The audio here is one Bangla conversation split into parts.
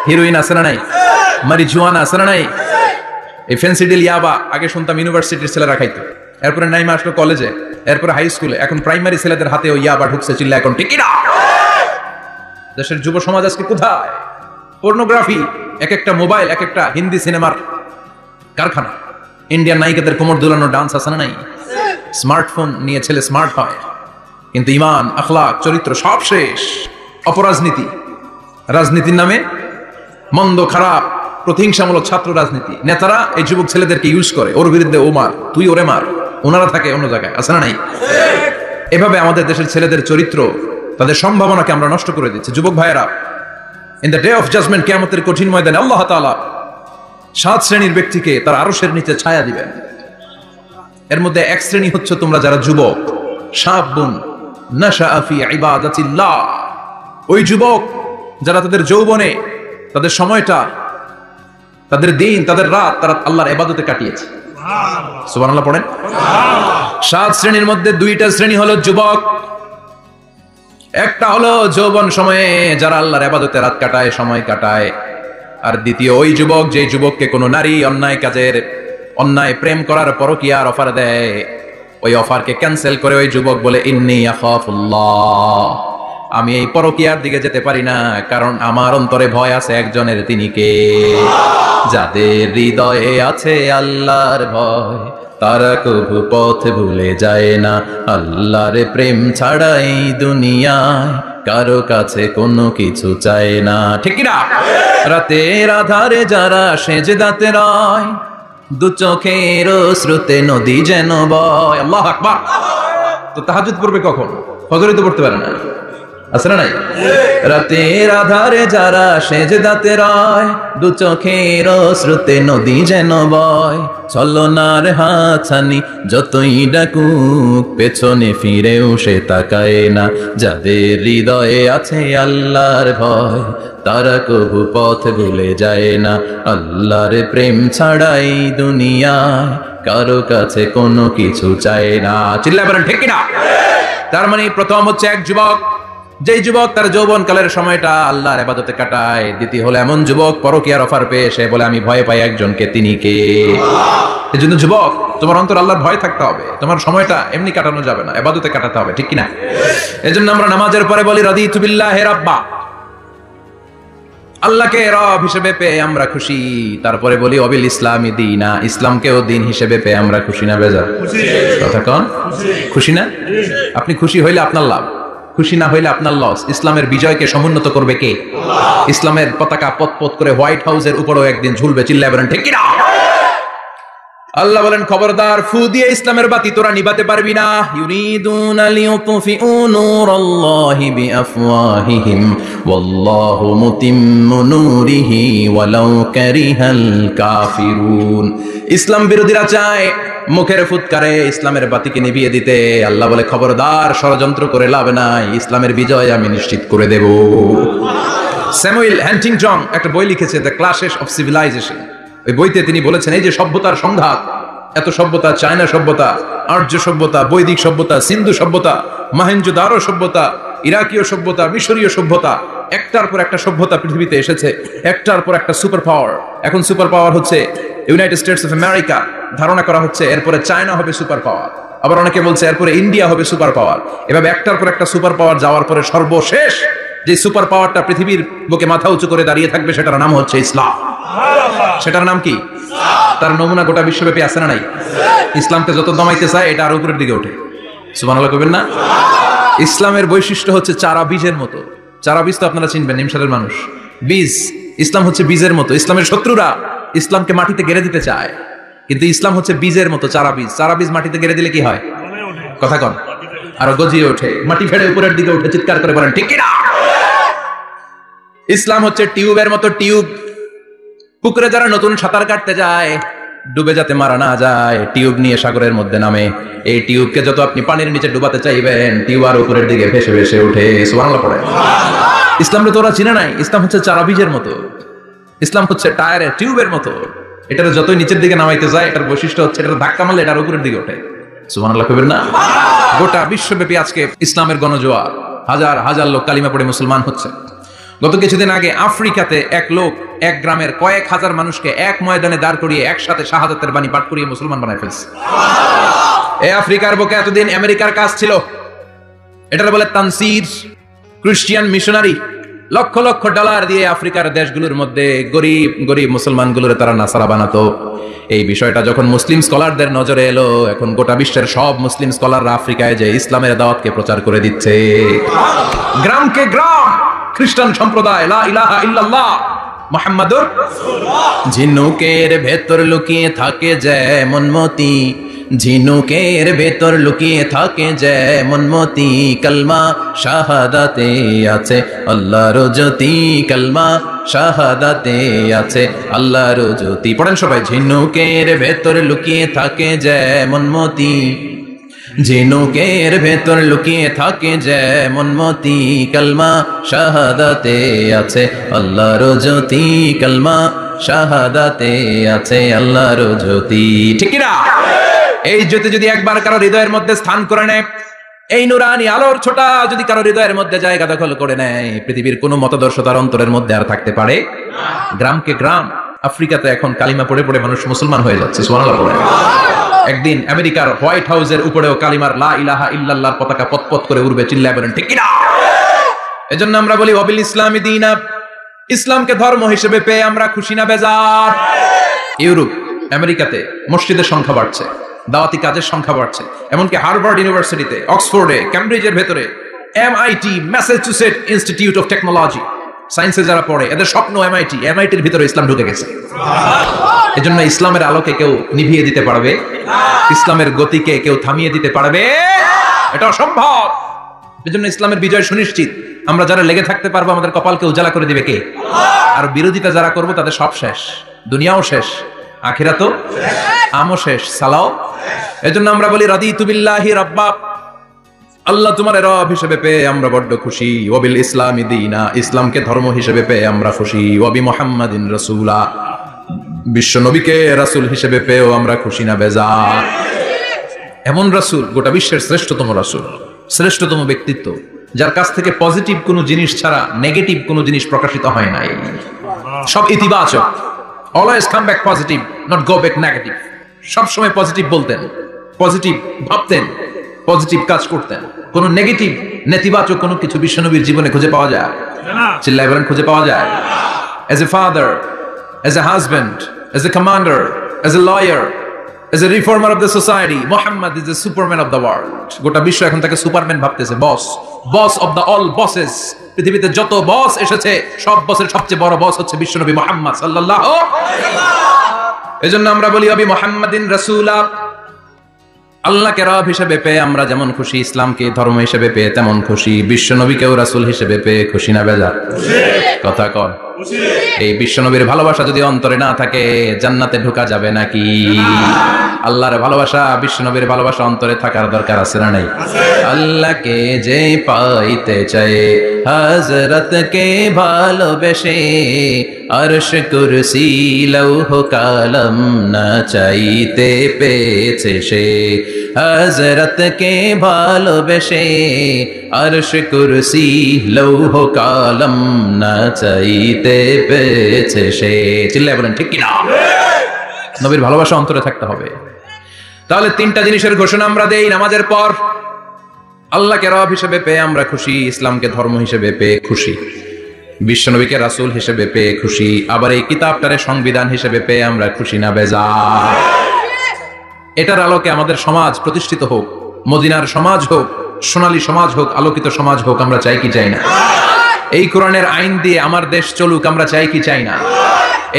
হিরোইন আছে না নাই, মারিজুয়ানা আছে না নাই, এই ফেন্সিডিল ইয়াবা আগে শুনতাম ইউনিভার্সিটির ছেলেরা খাইতো, এরপরে নাইমা আসলো কলেজে, এরপরে হাই স্কুলে, এখন প্রাইমারি ছেলেদের হাতে ওই ইয়াবা ঢুকছে, চিল্লা এখন ঠিক না। দেশের যুব সমাজ আজকে কোথায়? পর্নোগ্রাফি, এক একটা মোবাইল এক একটা হিন্দি সিনেমার কারখানা। ইন্ডিয়ান নায়িকাদের কোমর দুলানো ডান্স আছে না নাই? স্মার্টফোন নিয়ে ছেলে স্মার্ট হয়, কিন্তু ইমান, আখলাক, চরিত্র সব শেষ। অপরাজনীতি, রাজনীতির নামে মন্দ খারাপ প্রতিহিংসামূলক ছাত্র রাজনীতি, নেতারা এই যুবক ছেলেদেরকে ইউজ করে, ওর বিরুদ্ধে ও মার, তুই ওরে মার, ওনারা থাকে অন্য জায়গায়, আছে না নাই? এভাবে আমাদের দেশের ছেলেদের চরিত্র, তাদের সম্ভাবনাকে আমরা নষ্ট করে দিচ্ছি। যুবক ভাইয়েরা, in the day of judgement, কিয়ামতের কঠিন ময়দানে আল্লাহ তাআলা 7 শ্রেণীর ব্যক্তিকে তার আরশের নিচে ছায়া দিবেন। এর মধ্যে এক শ্রেণী হচ্ছে তোমরা যারা যুবক, শাবুন নাশাআ ফি ইবাদাতিল্লাহ, ওই যুবক যারা তাদের যৌবনে তাদের সময়টা, তাদের দিন, তাদের রাত তারা আল্লাহর ইবাদতে কাটিয়েছে। সুবহানাল্লাহ পড়েন। 7 শ্রেণীর মধ্যে 2টা শ্রেণী হলো যুবক। একটা হলো যৌবন সময়ে যারা আল্লাহর ইবাদতে রাত কাটায়, সময় কাটায়। আর দ্বিতীয় ওই যুবক, যে যুবককে কোনো নারী অন্যায় কাজের, অন্যায় প্রেম করার পরকীয়ার অফার দেয়, ওই অফারকে ক্যান্সেল করে ওই যুবক বলে ইন্নী আখাফুল্লাহ, আমি এই পরকীয়ার দিকে যেতে পারি না, কারণ আমার অন্তরে ভয় আছে একজনের, তিনি কে? যাদের হৃদয়ে আছে আল্লাহর ভয়, তারা কবু পথ ভুলে যায় না। আল্লাহর প্রেম ছাড়া এই দুনিয়ায় কারো কাছে কোনো কিছু চায় না, ঠিক কি না? রাতের আধারে যারা সেজদাতে রয়, দু চোখের শ্রুতে নদী যেন বয়। আল্লাহু আকবার। তো তাহাজ্জুদ পড়বে কখন? ফজরে তো পড়তে পারে না, আছে না নাই? রাতের আধারে যারা সেজদাতে রয়, দু চোখের শ্রুতে নদী যেন বয়। ছলনার হাতছানি যতই ডাকুক, পেছনে ফিরেও সে তাকায় না। যাদের হৃদয়ে আছে আল্লাহর ভয়, তারা কবু পথ ভুলে যায় না। আল্লাহর প্রেম ছাড়াই দুনিয়ায় কারো কাছে কোনো কিছু চায় না। চিল্লায় বলেন ঠিক কিনা? তার মানে প্রথম হচ্ছে এক যুবক, যেই যুবক তার যৌবন কালের সময়টা আল্লাহর ইবাদতে কাটায়। দ্বিতীয় হলো এমন যুবক পরকীয়ার অফার পেয়ে সে বলে আমি ভয় পাই একজনকে, তিনি কে? এজন্য যুবক, তোমার অন্তর আল্লাহর ভয় থাকতে হবে, তোমার সময়টা এমনি কাটানো যাবে না, ইবাদতে কাটাতে হবে, ঠিক কিনা? এজন্য আমরা নামাজের পরে বলি রাদিতু বিল্লাহি রাব্বা, আল্লাহকে রব হিসেবে পেয়ে আমরা খুশি। তারপরে বলি অবিল ইসলামি দীনা, ইসলামকেও দিন হিসেবে পেয়ে আমরা খুশি না বেজার? কথা কন, খুশি না? আপনি খুশি হইলে আপনার লাভ, খুশি না হইলে আপনার লস। ইসলামের বিজয়কে সমুন্নত করবে কে? ইসলামের পতাকা পতপত করে হোয়াইট হাউসের উপরেও একদিন ঝুলবে, চিল্লায় বলেন ঠিক কিনা? আল্লাহ বলেন খবরদার, ফু দিয়ে ইসলামের বাতি তোরা নিভাতে পারবি না। ইউরিদুনা লিইউতফিউ নূরাল্লাহি বিআফওয়াহিহিম ওয়াল্লাহু মুতিম্মু নূরিহি ওয়ালাউ কারিহাল কাফিরুন। ইসলাম বিরোধীরা চায় মুখের ফুৎকারে ইসলামের বাতিকে নিভিয়ে দিতে। আল্লাহ বলে খবরদার, ষড়যন্ত্র করে লাভ নাই, ইসলামের বিজয় আমি নিশ্চিত করে দেব। স্যামুয়েল হ্যান্টিংটন একটা বই লিখেছে, দ্য ক্লাশেস অফ সিভিলাইজেশন। ওই বইতে তিনি বলেছেন এই যে সভ্যতার সংঘাত, এত সভ্যতা, চায়না সভ্যতা, আর্য সভ্যতা, বৈদিক সভ্যতা, সিন্ধু সভ্যতা, মহেঞ্জোদারো সভ্যতা, ইরাকীয় সভ্যতা, মিশরীয় সভ্যতা, একটার পর একটা সভ্যতা পৃথিবীতে এসেছে, একটার পর একটা সুপার পাওয়ার। এখন সুপার পাওয়ার হচ্ছে ইউনাইটেড স্টেটস অফ আমেরিকা, ধারণা করা হচ্ছে এরপরে চায়না হবে সুপার পাওয়ার, আবার অনেকে বলছে এরপরে ইন্ডিয়া হবে সুপার পাওয়ার। এভাবে একটার পর একটা সুপার পাওয়ার যাওয়ার পরে সর্বশেষ যে সুপার পাওয়ারটা পৃথিবীর বুকে মাথা উঁচু করে দাঁড়িয়ে থাকবে সেটার নাম হচ্ছে ইসলাম। সেটার নাম কি? তার নমুনা গোটা বিশ্বব্যাপী আছে না নাই? ইসলামকে যত দমাইতে চায় এটা আরো উপরের দিকে ওঠে। সুবহানাল্লাহ কইবেন না? ইসলামের বৈশিষ্ট্য হচ্ছে চারা বীজের মতো। চারা বীজ তো আপনারা চিনবেন, নিমসারের মানুষ। বীজ, ইসলাম হচ্ছে বীজের মতো। ইসলামের শত্রুরা ইসলামকে মাটিতে গেড়ে দিতে চায়, কিন্তু ইসলাম হচ্ছে বীজের মতো, চারা বীজ। চারা বীজ মাটিতে গেড়ে দিলে কি হয়? কথা কন, আরো গজিয়ে ওঠে, মাটি ফেড়ে উপরের দিকে উঠে চিৎকার করে বলেন ঠিক কিনা? ইসলাম হচ্ছে টিউবের মতো। টিউব, পুকুরে যারা নতুন সাঁতার কাটতে যায়, ডুবে যাতে মারা না যায়, টিউব নিয়ে সাগরের মধ্যে নামে। এই টিউবকে যত আপনি পানির নিচে ডুবাতে চাইবেন, টিউব আর উপরের দিকে ভেসে ভেসে উঠে। সুবহানাল্লাহ পড়ে। ইসলামকে তোরা চিনে নাই? ইসলাম হচ্ছে চারা বীজের মতো। ইসলাম হচ্ছে টায়ারের টিউবের মতো। এটার যতই নিচের দিকে নামাইতে যায়, এটার বৈশিষ্ট্য হচ্ছে এটা ধাক্কা মারলে এটার উপরের দিকে ওঠে। সুবহানাল্লাহ কইবেন না? গোটা বিশ্বব্যাপী আজকে ইসলামের গণজোয়ার, হাজার হাজার লোক কালিমা পড়ে মুসলমান হচ্ছে। গত কিছুদিন আগে আফ্রিকাতে এক লোক এক গ্রামের কয়েক হাজার মানুষকে এক ময়দানে দাঁড় করিয়ে একসাথে শাহাদাতের বাণী পাঠ করিয়ে মুসলমান বানায় ফেলছে। এই আফ্রিকার বুকে এতদিন আমেরিকার কাজ ছিল, এটার বলে Tansir, Christian missionary. Lakh lakh dollar দিয়ে আফ্রিকার দেশগুলোর মধ্যে গরিব গরিব মুসলমানগুলোর তারা নাসারা বানাতো। এই বিষয়টা যখন মুসলিম স্কলারদের নজরে এলো, এখন গোটা বিশ্বের সব মুসলিম স্কলাররা আফ্রিকায় যে ইসলামের দাওয়াতকে প্রচার করে দিচ্ছে। গ্রামকে গ্রাম খ্রিস্টান সম্প্রদায় লা ইলাহা ইল্লাল্লাহ মুহাম্মাদুর রাসূলুল্লাহ। ঝিনুকের ভেতর লুকিয়ে থাকে যেমন মতি, ঝিনুকের ভেতর লুকিয়ে থাকে যেমন মতি, কালমা শাহাদাতে আছে আল্লাহর জ্যোতি, কালমা শাহাদাতে আছে আল্লাহর জ্যোতি। পড়েন সবাই, ঝিনুকের ভেতর লুকিয়ে থাকে যেমন মতি, ঝিনুকের ভেতর লুকিয়ে থাকে যেমন মতি, কালমা শাহাদাতে আছে আল্লাহর জ্যোতি, কালমা শাহাদাতে আছে আল্লাহর জ্যোতি। ঠিক না? এই জ্যোতি যদি একবার কারো হৃদয়ের মধ্যে স্থান করে নেয়, এই নুরানি আলোর ছোটা যদি কারো হৃদয়ের মধ্যে জায়গা দখল করে নেয়, পৃথিবীর কোনো মতদর্শ তার অন্তরের মধ্যে আর থাকতে পারে না। গ্রামকে গ্রাম আফ্রিকাতে এখন কালিমা পড়ে পড়ে মানুষ মুসলমান হয়ে যাচ্ছে, সুবহানাল্লাহ পড়ে। একদিন আমেরিকার হোয়াইট হাউসের উপরেও কালিমার লা ইলাহা ইল্লাল্লাহর পতাকা পতপত করে উড়বে, চিল্লায় বলেন ঠিক কিনা? এজন্য আমরা বলি ওয়াবিল ইসলামি দীনা, ইসলামকে ধর্ম হিসেবে পেয়ে আমরা খুশি না বেজার? ইউরোপ আমেরিকাতে মসজিদের সংখ্যা বাড়ছে, দাওয়াতি কাজের সংখ্যা বাড়ছে, এমনকি হার্ভার্ড ইউনিভার্সিটিতে, অক্সফোর্ডে, ক্যামব্রিজের ভেতরে, MIT, Massachusetts institute of technology, সায়েন্সে যারা পড়ে এদের স্বপ্ন এমআইটির ভিতরে ইসলাম ঢুকে গেছে। এজন্য ইসলামের আলোকে কেউ নিভিয়ে দিতে পারবে? ইসলামের গতিকে কেউ থামিয়ে দিতে পারবে? এটা অসম্ভব। এজন্য ইসলামের বিজয় সুনিশ্চিত। আমরা যারা লেগে থাকতে পারবো, আমাদের কপালকে উজালা করে দিবে কে? আর বিরোধিতা যারা করবো তাদের সব শেষ, দুনিয়াও শেষ, আখিরাতও আমও শেষ, সালাও। এজন্য আমরা বলি রাদিতু বিল্লাহি রাব্বা, আল্লাহ তোমার রব হিসেবে পেয়ে আমরা বড্ড খুশি। ওয়াবিল ইসলামি দীনা, ইসলামকে ধর্ম হিসেবে পেয়ে আমরা খুশি। ওয়াবি মুহাম্মাদিন রাসূলা, বিশ্ব নবীকে রাসূল হিসেবে পেয়েও আমরা খুশি না বেজার? এমন রাসূল, গোটা বিশ্বের শ্রেষ্ঠতম রাসূল, শ্রেষ্ঠতম ব্যক্তিত্ব, যার কাছ থেকে পজিটিভ কোনো জিনিস ছাড়া নেগেটিভ কোনো জিনিস প্রকাশিত হয় নাই। সব ইতিবাচক, always come back positive, not go back negative. সব সময় পজিটিভ বলতেন, পজিটিভ ভাবতেন, পজিটিভ কাজ করতেন। কোন নেগেটিভ নেতিবাচক কোনো কিছু বিশ্বনবীর জীবনে খুঁজে পাওয়া যায়? চিল্লায় বলেন, খুঁজে পাওয়া যায়? As a father, as a husband, as a commander, as a lawyer, as a reformer of the society, Muhammad is the superman of the world. গোটা বিশ্ব এখন তাকে সুপারম্যান ভাবতেছে, boss, boss of the all bosses. পৃথিবীতে যত বস এসেছে সব বসের সবচেয়ে বড় বস হচ্ছে বিশ্বনবী মুহাম্মদ সাল্লাল্লাহু আলাইহি ওয়াসাল্লাম। এজন্য আমরা বলি আবি মুহাম্মাদিন রাসূলা, আল্লাহকে রব হিসেবে পেয়ে আমরা যেমন খুশি, ইসলামকে ধর্ম হিসেবে পেয়ে তেমন খুশি। বিশ্বনবীকেও রাসূল হিসেবে পেয়ে খুশি না বেজার? কথা কন। এই বিশ্বনবীর ভালোবাসা যদি অন্তরে না থাকে, জান্নাতে ঢোকা যাবে নাকি? আল্লাহর ভালোবাসা, বিশ্বনবীর ভালোবাসা অন্তরে থাকার দরকার আছে না নাই? আল্লাহকে যে পাইতে চায়, হযরতকে ভালোবেসে, আরশ কুরসি লৌহ কালাম না চাইতে পেয়েছে সে। হযরতকে ভালোবেসে, আরশ কুরসি লৌহ কালাম না চাইতে পেয়েছে সে। চিল্লায় বলেন ঠিক কিনা? নবীর ভালোবাসা অন্তরে থাকতে হবে। তাহলে তিনটা জিনিসের ঘোষণা আমরা দেই নামাজের পর। আল্লাহকে রব হিসেবে পেয়ে আমরা খুশি, ইসলামকে ধর্ম হিসেবে পেয়ে খুশি, বিশ্বনবীকে রাসূল হিসেবে পেয়ে খুশি, আবার এই কিতাবটারে সংবিধান হিসেবে পেয়ে আমরা খুশি না বেজার? এটার আলোকে আমাদের সমাজ প্রতিষ্ঠিত হোক, মদিনার সমাজ হোক, সোনালী সমাজ হোক, আলোকিত সমাজ হোক, আমরা চাই কি চাই না? এই কোরআনের আইন দিয়ে আমার দেশ চলুক, আমরা চাই কি চাই না?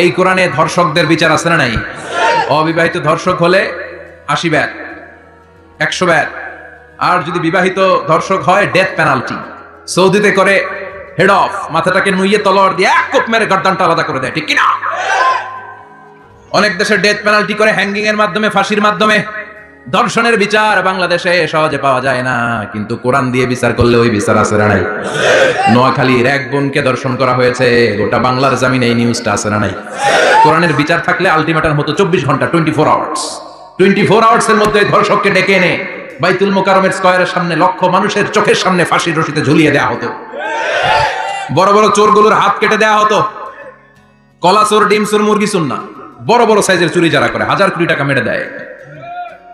এই কোরআনে ধর্ষকদের বিচার আছে না নাই? অবিবাহিত ধর্ষক হলে 80 ব্যাট, 100 ব্যাট, আর যদি বিবাহিত ধর্ষক হয় ডেথ পেনাল্টি। সৌদিতে করে হেড অফ, মাথাটাকে নুইয়ে তলোয়ার দিয়ে এক কোপ মেরে গর্দানটা আলাদা করে দেয়, ঠিক কিনা? অনেক দেশে ডেথ পেনাল্টি করে হ্যাঙ্গিং এর মাধ্যমে, ফাঁসির মাধ্যমে। ধর্ষণের বিচার বাংলাদেশে সহজে পাওয়া যায় না, কিন্তু কোরআন দিয়ে বিচার করলে ওই বিচার আছে না নাই? নোয়াখালীর এক বোনকে ধর্ষণ করা হয়েছে, গোটা বাংলার জামিনে এই নিউজটা আছে না নাই? কোরআনের বিচার থাকলে আলটিমেটাম হতো 24 ঘন্টা, 24 আওয়ার্স। 24 আওয়ার্স এর মধ্যে ধর্ষককে ডেকে এনে বাইতুল মোকাররমের স্কয়ারের সামনে লক্ষ মানুষের চোখের সামনে ফাঁসির রশিতে ঝুলিয়ে দেওয়া হতো। বড় বড় চোরগুলোর হাত কেটে দেওয়া হতো। কলা চোর, ডিম চোর, মুরগি চোর না, বড় বড় সাইজের চুরি যারা করে 1000 কোটি টাকা মেরে দেয়,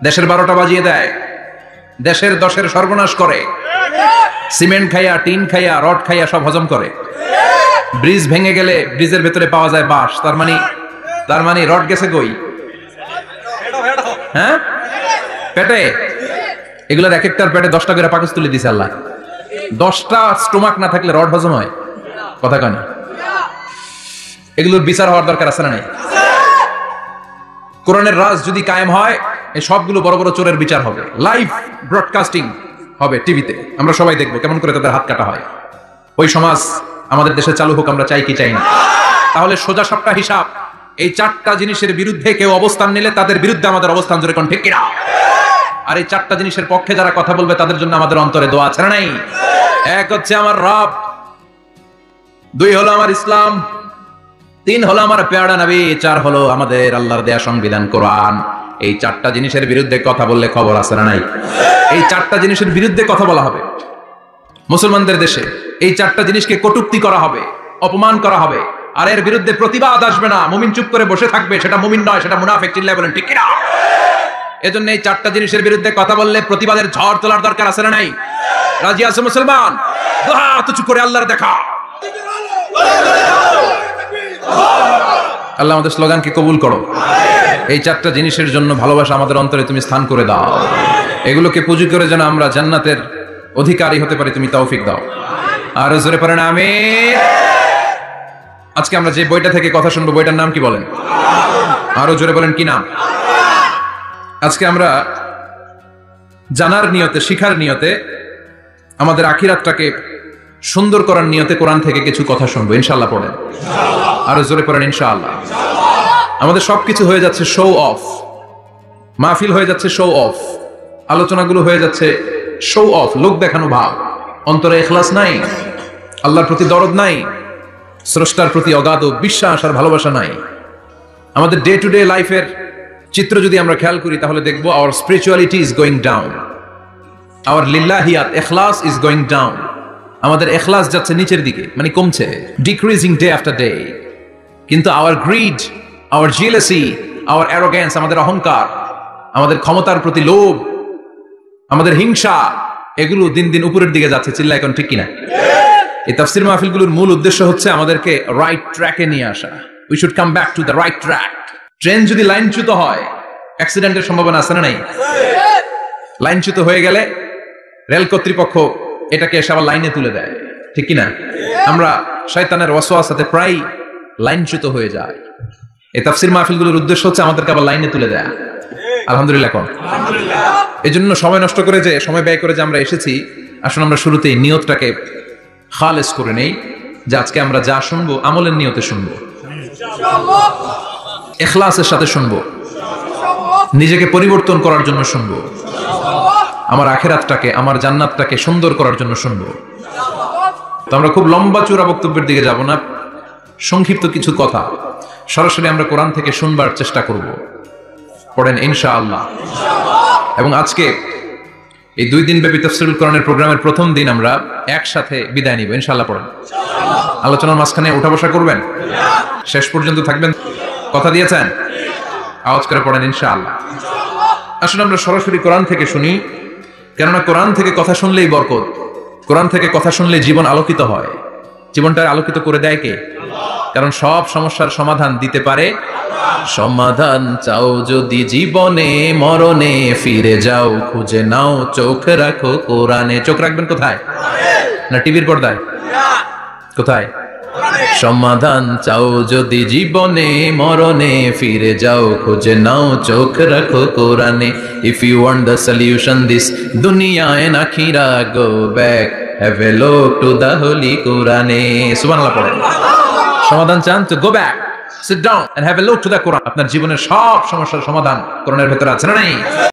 দেশের 12টা বাজিয়ে দেয়, দেশের 10-এর সর্বনাশ করে, সিমেন্ট খাইয়া, টিন খাইয়া, রড খাইয়া সব হজম করে। ব্রিজ ভেঙে গেলে ব্রিজের ভেতরে পাওয়া যায় বাঁশ, তার মানে রড গেছে কই? হ্যাঁ, পেটে। এগুলোর এক একটার পেটে 10টা করে পাকস তুলে দিছে আল্লাহ। 10টা স্টোমাক না থাকলে রড হজম হয়? কথা কয় না। এগুলোর বিচার হওয়ার দরকার আছে না নাই? কোরআনের রাজ যদি কায়েম হয়, এই সবগুলো বড় বড় চোরের বিচার হবে, লাইভ ব্রডকাস্টিং হবে টিভিতে, আমরা সবাই দেখবো কেমন করে তাদের হাত কাটা হয়। ওই সমাজ আমাদের দেশে চালু হোক, আমরা চাই কি চাই না? তাহলে সোজা সাপটা হিসাব, এই 4টা জিনিসের বিরুদ্ধে কেউ অবস্থান নিলে তাদের বিরুদ্ধে আমাদের অবস্থান, জোরে কোন ঠিক কিনা? আর এই 4টা জিনিসের পক্ষে যারা কথা বলবে তাদের জন্য আমাদের অন্তরে দোয়া আছে না নাই? এক হচ্ছে আমার রব, 2 হলো আমার ইসলাম, 3 হলো আমার পেয়ারা নবী, 4 হলো আমাদের আল্লাহর দেয়া সংবিধান কোরআন। এই 4টা জিনিসের বিরুদ্ধে কথা বললে খবর আছে না নাই? এই 4টা জিনিসের বিরুদ্ধে কথা বলা হবে মুসলমানদের দেশে। এই 4টা জিনিসকে কটূক্তি করা হবে, অপমান করা হবে, আর এর বিরুদ্ধে প্রতিবাদ আসবে না। মুমিন চুপ করে বসে থাকবে, সেটা মুমিন নয়, সেটা মুনাফিক। চিল্লায় বলেন ঠিক কিনা? এজন্য এই 4টা জিনিসের বিরুদ্ধে কথা বললে প্রতিবাদের ঝড় তোলার দরকার আছে না নাই? রাজি আছে মুসলমান? দুই হাত উঁচু করে আল্লাহর দেখা। আল্লাহ আমাদের স্লোগানকে কবুল করো। এই 4টা জিনিসের জন্য ভালোবাসা আমাদের অন্তরে তুমি স্থান করে দাও। এগুলোকে পুঁজি করে যেন আমরা জান্নাতের অধিকারী হতে পারি, তুমি তৌফিক দাও। আর জোরে পড়েন আমিন। আজকে আমরা যে বইটা থেকে কথা শুনবো, বইটার নাম কি বলেন? আরো জোরে বলেন, কি নাম? আজকে আমরা জানার নিয়তে, শিখার নিয়তে, আমাদের আখিরাতটাকে সুন্দর করার নিয়তে কোরআন থেকে কিছু কথা শুনবো, ইনশাআল্লাহ। পড়েন, আরো জোরে পড়েন ইনশাআল্লাহ। আমাদের সবকিছু হয়ে যাচ্ছে শো অফ, মাহফিল হয়ে যাচ্ছে শো অফ, আলোচনাগুলো হয়ে যাচ্ছে শো অফ, লোক দেখানো ভাব। অন্তরে ইখলাস নাই, আল্লাহর প্রতি দরদ নাই, স্রষ্টার প্রতি অগাধ বিশ্বাস আর ভালোবাসা নাই। আমাদের ডে টু ডে লাইফের চিত্র যদি আমরা খেয়াল করি, তাহলে দেখবো our spirituality is going down, our লিল্লাহিয়াত, ইখলাস ইজ গোয়িং ডাউন। আমাদের ইখলাস যাচ্ছে নিচের দিকে, মানে কমছে, ডিক্রিজিং ডে আফটার ডে। কিন্তু our greed, our jealousy, our arrogance, আমাদের অহংকার, আমাদের ক্ষমতার প্রতি লোভ, আমাদের হিংসা, এগুলো দিন দিন উপরের দিকে যাচ্ছে। চিল্লা এখন ঠিক কিনা? এই তাফসীর মাহফিলগুলোর মূল উদ্দেশ্য হচ্ছে আমাদেরকে রাইট ট্র্যাকে নিয়ে আসা। We should come back to the right track. Train যদি লাইনচ্যুত হয়, অ্যাক্সিডেন্টের সম্ভাবনা আছে না নাই? লাইনচ্যুত হয়ে গেলে রেল কর্তৃপক্ষ এটাকে এসে আবার লাইনে তুলে দেয়, ঠিক কিনা? আমরা শয়তানের ওয়াসওয়াসাতে প্রায় লাইনচ্যুত হয়ে যায়। এই তাফসীর মাহফিলগুলোর উদ্দেশ্য হচ্ছে আমাদেরকে আবার লাইনে তুলে দেয়া। আলহামদুলিল্লাহ কোন? এই জন্য সময় নষ্ট করে, যে সময় ব্যয় করে যে আমরা এসেছি, আসলে আমরা শুরুতেই নিয়তটাকে খালেস করে নেই, যে আজকে আমরা যা শুনবো আমলের নিয়তে শুনবো, ইখলাসের সাথে শুনবো, নিজেকে পরিবর্তন করার জন্য শুনবো, আমার আখিরাতটাকে, আমার জান্নাতটাকে সুন্দর করার জন্য শুনবো। তো আমরা খুব লম্বা চূড়া বক্তব্যের দিকে যাব না, সংক্ষিপ্ত কিছু কথা সরাসরি আমরা কোরআন থেকে শুনবার চেষ্টা করব। পড়েন ইনশাআল্লাহ। এবং আজকে এই 2 দিন ব্যাপী তাফসীরুল কোরআনের প্রোগ্রামের প্রথম দিন আমরা একসাথে বিদায় নিব ইনশাআল্লাহ। পড়েন, আলোচনার মাঝখানে উঠা বসা করবেন, শেষ পর্যন্ত থাকবেন, কথা দিয়েছেন? আওয়াজ করে পড়েন ইনশাআল্লাহ। আসলে আমরা সরাসরি কোরআন থেকে শুনি, কেননা কোরআন থেকে কথা শুনলেই বরকত, কোরআন থেকে কথা শুনলে জীবন আলোকিত হয়। জীবনটা আলোকিত করে দেয় কে? কারণ সব সমস্যার সমাধান দিতে পারে। সমাধান চাও যদি জীবনে, মরণে ফিরে যাও, খুঁজে নাও, চোখ রাখো কোরআনে। চোখ রাখবেন কোথায়? না টিভির পর্দায়? কোথায়? সমাধান চাও যদি জীবনে, মরণে ফিরে যাও, খুঁজে নাও, চোখ রাখো কোরআনে। If you want the solution this দুনিয়া এন্ড আখিরা, go back, have a look to the holy কোরআনে। সুবহানাল্লাহ পড়েন। সমাধান চান তো go back, sit down and have a look to the Quran. আপনার জীবনের সব সমস্যার সমাধান কোরআনের ভেতরে আছে না নাই?